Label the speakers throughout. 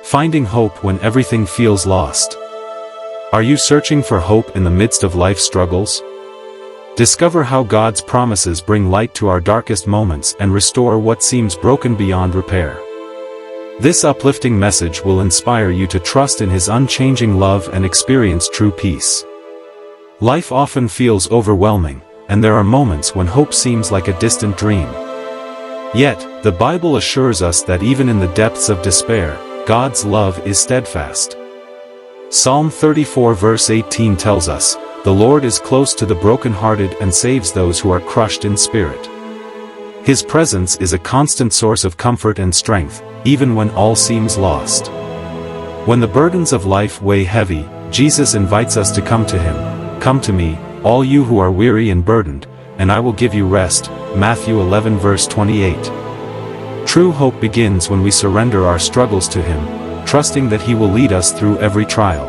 Speaker 1: Finding hope when everything feels lost. Are you searching for hope in the midst of life's struggles? Discover how God's promises bring light to our darkest moments and restore what seems broken beyond repair. This uplifting message will inspire you to trust in His unchanging love and experience true peace. Life often feels overwhelming, and there are moments when hope seems like a distant dream. Yet, the Bible assures us that even in the depths of despair, God's love is steadfast. Psalm 34 verse 18 tells us, "The Lord is close to the brokenhearted and saves those who are crushed in spirit." His presence is a constant source of comfort and strength, even when all seems lost. When the burdens of life weigh heavy, Jesus invites us to come to Him. "Come to me, all you who are weary and burdened, and I will give you rest." Matthew 11 verse 28. True hope begins when we surrender our struggles to Him, trusting that He will lead us through every trial.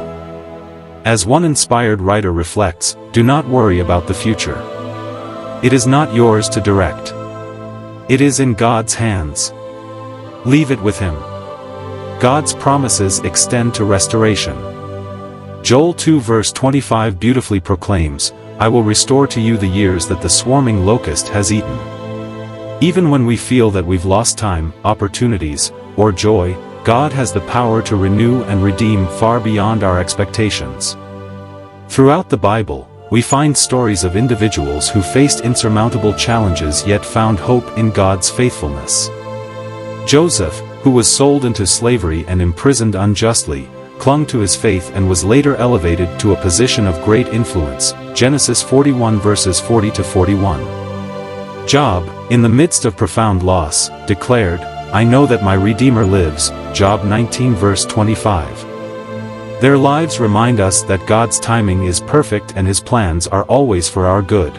Speaker 1: As one inspired writer reflects, "Do not worry about the future. It is not yours to direct. It is in God's hands. Leave it with Him." God's promises extend to restoration. Joel 2 verse 25 beautifully proclaims, "I will restore to you the years that the swarming locust has eaten." Even when we feel that we've lost time, opportunities, or joy, God has the power to renew and redeem far beyond our expectations. Throughout the Bible, we find stories of individuals who faced insurmountable challenges yet found hope in God's faithfulness. Joseph, who was sold into slavery and imprisoned unjustly, clung to his faith and was later elevated to a position of great influence. Genesis 41 verses 40 to 41. Job, in the midst of profound loss, declared, "I know that my Redeemer lives." Job 19 verse 25. Their lives remind us that God's timing is perfect and His plans are always for our good.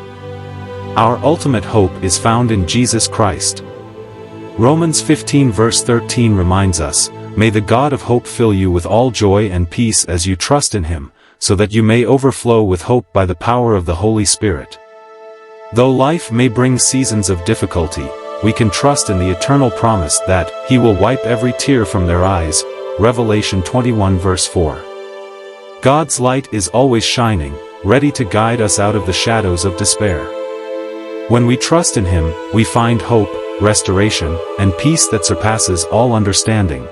Speaker 1: Our ultimate hope is found in Jesus Christ. Romans 15 verse 13 reminds us, "May the God of hope fill you with all joy and peace as you trust in Him, so that you may overflow with hope by the power of the Holy Spirit." Though life may bring seasons of difficulty, we can trust in the eternal promise that He will wipe every tear from their eyes. Revelation 21 verse 4. God's light is always shining, ready to guide us out of the shadows of despair. When we trust in Him, we find hope, restoration, and peace that surpasses all understanding.